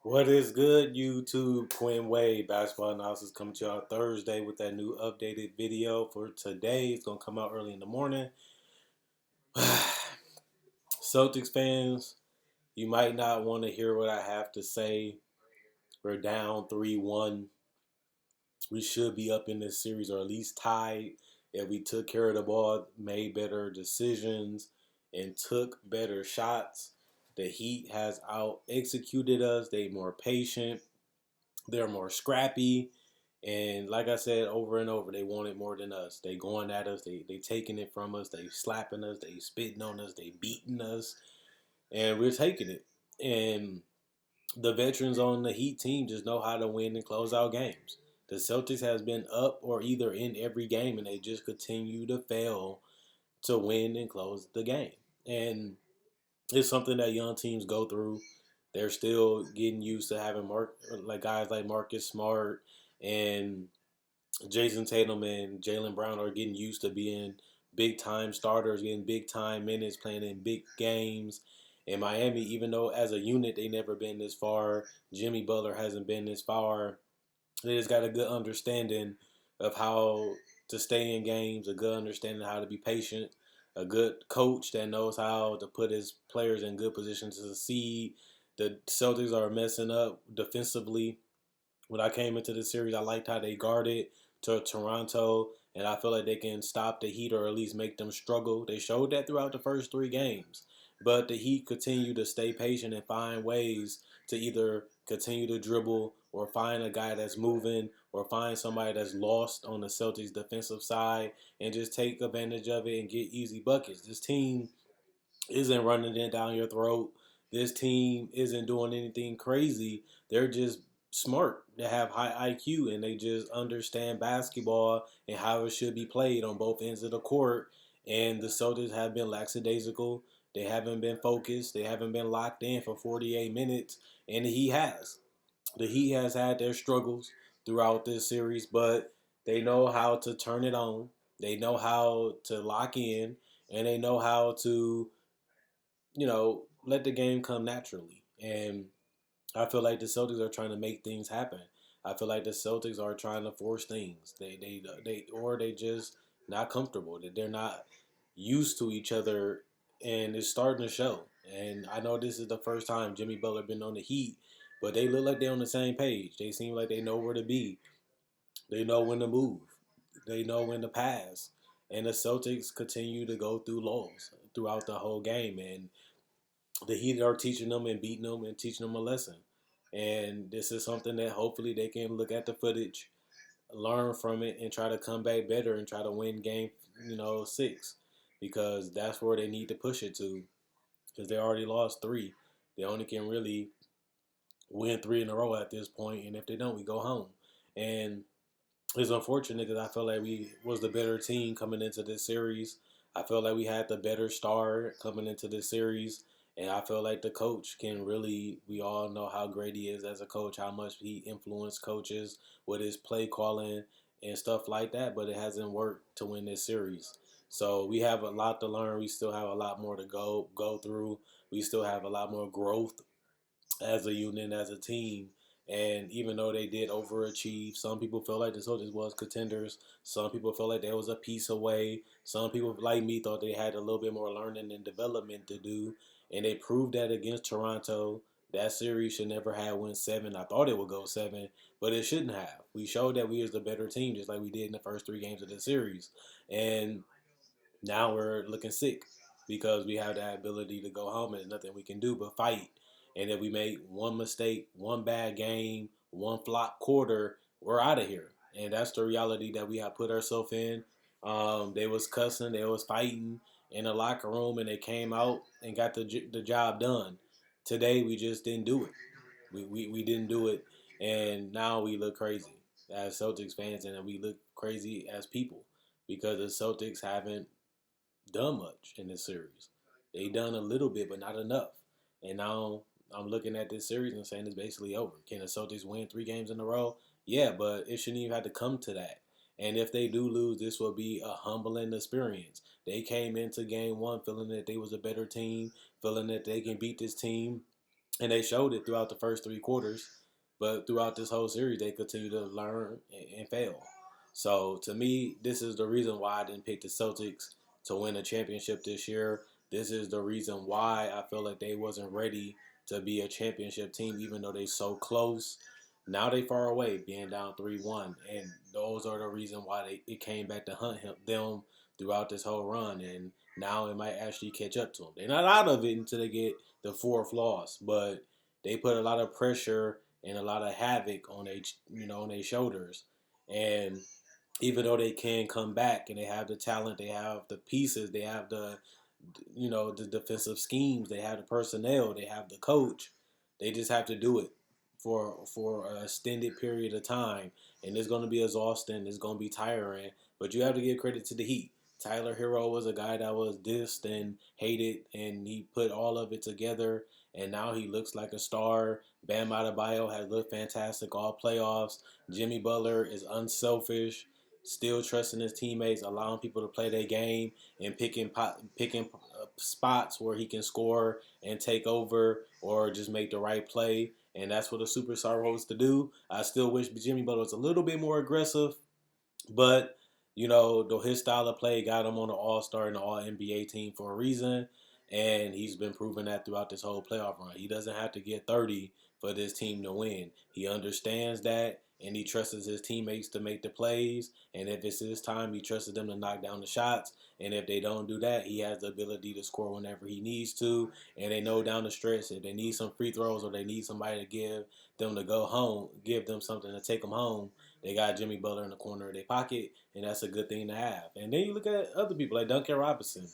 What is good, YouTube? Quinn Wade, basketball analysis coming to y'all Thursday with that new updated video for today. It's gonna come out early in the morning. Celtics fans, you might not want to hear what I have to say. We're down 3-1. We should be up in this series or at least tied if we took care of the ball, made better decisions, and took better shots. The Heat has out executed us. They more patient. They're more scrappy. And like I said over and over, they want it more than us. They going at us. They taking it from us. They slapping us. They spitting on us. They beating us, and we're taking it. And the veterans on the Heat team just know how to win and close out games. The Celtics has been up or either in every game, and they just continue to fail to win and close the game. And it's something that young teams go through. They're still getting used to having like guys like Marcus Smart and Jason Tatum and Jaylen Brown are getting used to being big time starters, getting big time minutes, playing in big games. In Miami, even though as a unit they never been this far, Jimmy Butler hasn't been this far. They just got a good understanding of how to stay in games, a good understanding of how to be patient, a good coach that knows how to put his players in good positions to succeed. The Celtics are messing up defensively. When I came into the series, I liked how they guarded to Toronto, and I feel like they can stop the Heat or at least make them struggle. They showed that throughout the first three games. But the Heat continue to stay patient and find ways to either continue to dribble or find a guy that's moving or find somebody that's lost on the Celtics defensive side and just take advantage of it and get easy buckets. This team isn't running it down your throat. This team isn't doing anything crazy. They're just smart. They have high IQ and they just understand basketball and how it should be played on both ends of the court. And the Celtics have been lackadaisical. They haven't been focused. They haven't been locked in for 48 minutes. And he has. The Heat has had their struggles throughout this series, but they know how to turn it on. They know how to lock in, and they know how to let the game come naturally. And I feel like the Celtics are trying to make things happen. I feel like the Celtics are trying to force things. They just not comfortable. That they're not used to each other, and it's starting to show. And I know this is the first time Jimmy Butler been on the Heat, but they look like they're on the same page. They seem like they know where to be. They know when to move. They know when to pass. And the Celtics continue to go through lulls throughout the whole game. And the Heat are teaching them and beating them and teaching them a lesson. And this is something that hopefully they can look at the footage, learn from it, and try to come back better and try to win game, 6, because that's where they need to push it to. Because they already lost three, they only can really win three in a row at this point. And if they don't, we go home. And it's unfortunate because I felt like we was the better team coming into this series. I felt like we had the better star coming into this series. And I feel like the coach can really, we all know how great he is as a coach, how much he influenced coaches with his play calling and stuff like that, but it hasn't worked to win this series. So we have a lot to learn. We still have a lot more to go through. We still have a lot more growth as a unit, as a team. And even though they did overachieve, some people felt like the Celtics was contenders. Some people felt like they was a piece away. Some people like me thought they had a little bit more learning and development to do. And they proved that against Toronto. That series should never have went 7. I thought it would go 7, but it shouldn't have. We showed that we was the better team, just like we did in the first 3 games of the series. And now we're looking sick because we have that ability to go home and there's nothing we can do but fight. And if we make one mistake, one bad game, one flop quarter, we're out of here. And that's the reality that we have put ourselves in. They was cussing, they was fighting in the locker room, and they came out and got the job done. Today we just didn't do it. We didn't do it, and now we look crazy as Celtics fans, and we look crazy as people because the Celtics haven't done much in this series. They done a little bit, but not enough. And now I'm looking at this series and saying it's basically over. Can the Celtics win 3 games in a row? Yeah, but it shouldn't even have to come to that. And if they do lose, this will be a humbling experience. They came into game one feeling that they was a better team, feeling that they can beat this team and they showed it throughout the first 3 quarters. But throughout this whole series, they continue to learn and fail. So to me, this is the reason why I didn't pick the Celtics to win a championship this year. This is the reason why I feel like they wasn't ready to be a championship team, even though they so close. Now they far away, being down 3-1, and those are the reason why it came back to hunt them throughout this whole run. And now it might actually catch up to them. They're not out of it until they get the fourth loss, but they put a lot of pressure and a lot of havoc on their shoulders. And even though they can come back and they have the talent, they have the pieces, they have the defensive schemes, they have the personnel, they have the coach. They just have to do it for an extended period of time, and it's going to be exhausting. It's going to be tiring, but you have to give credit to the Heat. Tyler Hero was a guy that was dissed and hated, and he put all of it together, and now he looks like a star. Bam Adebayo has looked fantastic all playoffs. Jimmy Butler is unselfish, still trusting his teammates, allowing people to play their game, and picking spots where he can score and take over or just make the right play. And that's what a superstar holds to do. I still wish Jimmy Butler was a little bit more aggressive, but though his style of play got him on the All Star and the All NBA team for a reason, and he's been proving that throughout this whole playoff run. He doesn't have to get 30 for this team to win. He understands that, and he trusts his teammates to make the plays. And if it's his time, he trusts them to knock down the shots. And if they don't do that, he has the ability to score whenever he needs to. And they know down the stretch if they need some free throws or they need somebody to give them to go home, give them something to take them home, they got Jimmy Butler in the corner of their pocket, and that's a good thing to have. And then you look at other people like Duncan Robinson,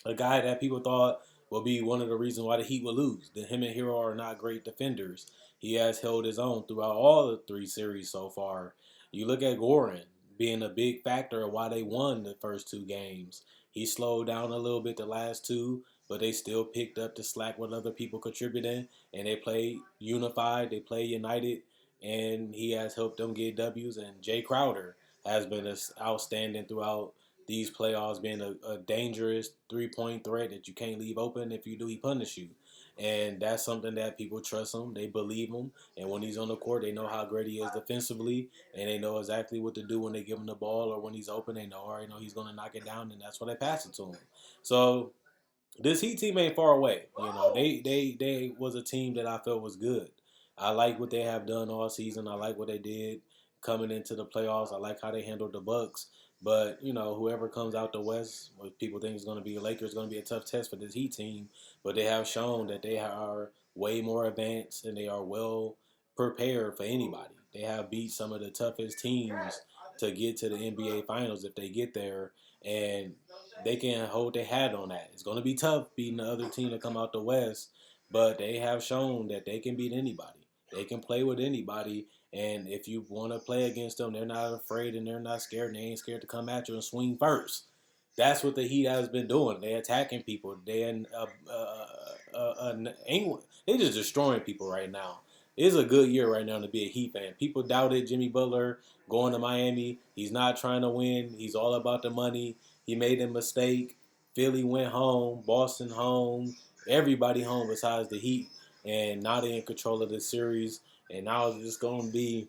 a guy that people thought would be one of the reasons why the Heat would lose. That him and Hero are not great defenders. He has held his own throughout all the 3 series so far. You look at Goran being a big factor of why they won the first 2 games. He slowed down a little bit the last two, but they still picked up the slack with other people contributing, and they play unified, they play united, and he has helped them get W's. And Jay Crowder has been outstanding throughout these playoffs, being a dangerous 3-point threat that you can't leave open. If you do, he punish you. And that's something that people trust him. They believe him. And when he's on the court, they know how great he is defensively. And they know exactly what to do when they give him the ball or when he's open. They already know he's going to knock it down, and that's why they pass it to him. So this Heat team ain't far away. They was a team that I felt was good. I like what they have done all season. I like what they did coming into the playoffs. I like how they handled the Bucks. But whoever comes out the West, what people think is going to be the Lakers, is going to be a tough test for this Heat team. But they have shown that they are way more advanced and they are well prepared for anybody. They have beat some of the toughest teams to get to the NBA Finals if they get there, and they can hold their hat on that. It's going to be tough beating the other team to come out the West, but they have shown that they can beat anybody. They can play with anybody, and if you want to play against them, they're not afraid and they're not scared, and they ain't scared to come at you and swing first. That's what the Heat has been doing. They attacking people. England. They just destroying people right now. It's a good year right now to be a Heat fan. People doubted Jimmy Butler going to Miami. He's not trying to win. He's all about the money. He made a mistake. Philly went home. Boston home. Everybody home besides the Heat. And now they're in control of the series. And now it's just going to be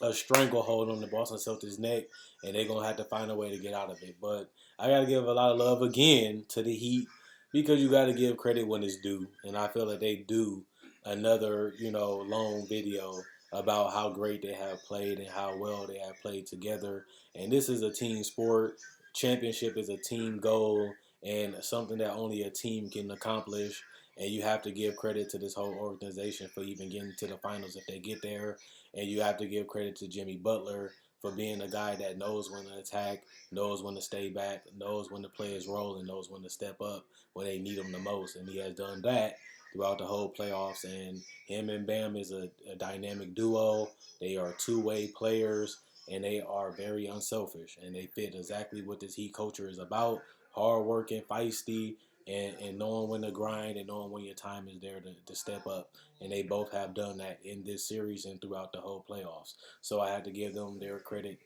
a stranglehold on the Boston Celtics neck, and they're gonna have to find a way to get out of it. But I gotta give a lot of love again to the Heat because you gotta give credit when it's due, and I feel that they do another long video about how great they have played and how well they have played together. And this is a team sport. Championship is a team goal and something that only a team can accomplish. And you have to give credit to this whole organization for even getting to the finals if they get there. And you have to give credit to Jimmy Butler for being a guy that knows when to attack, knows when to stay back, knows when to play his role, and knows when to step up when they need him the most. And he has done that throughout the whole playoffs. And him and Bam is a dynamic duo. They are two-way players, and they are very unselfish. And they fit exactly what this Heat culture is about: hard-working, feisty, and knowing when to grind and knowing when your time is there to step up. And they both have done that in this series and throughout the whole playoffs. So I have to give them their credit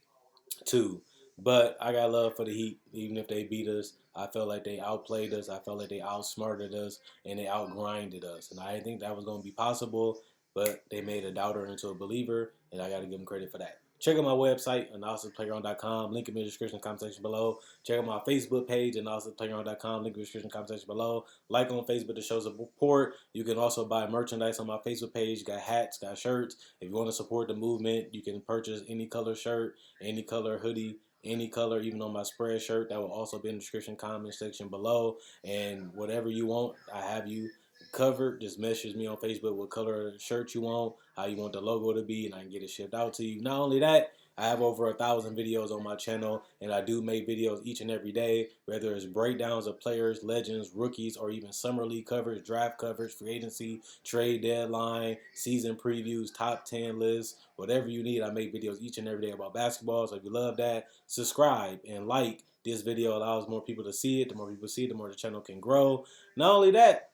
too. But I got love for the Heat, even if they beat us. I felt like they outplayed us. I felt like they outsmarted us and they outgrinded us. And I didn't think that was going to be possible, but they made a doubter into a believer, and I got to give them credit for that. Check out my website, analysisplayground.com. Link in the description comment section below. Check out my Facebook page, analysisplayground.com. Link in the description comment section below. Like on Facebook to show support. You can also buy merchandise on my Facebook page. Got hats, got shirts. If you want to support the movement, you can purchase any color shirt, any color hoodie, any color, even on my spread shirt. That will also be in the description comment section below. And whatever you want, I have you covered. Just message me on Facebook what color shirt you want, how you want the logo to be, and I can get it shipped out to you. Not only that, I have over 1,000 videos on my channel, and I do make videos each and every day, whether it's breakdowns of players, legends, rookies, or even summer league coverage, draft coverage, free agency, trade deadline, season previews, top 10 lists, whatever you need. I make videos each and every day about basketball. So if you love that, subscribe and like. This video allows more people to see it. The more people see it, the more the channel can grow. Not only that,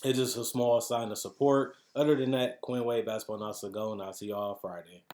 it's just a small sign of support. Other than that, Quinn Wade Basketball Not So Go, and I'll see y'all Friday.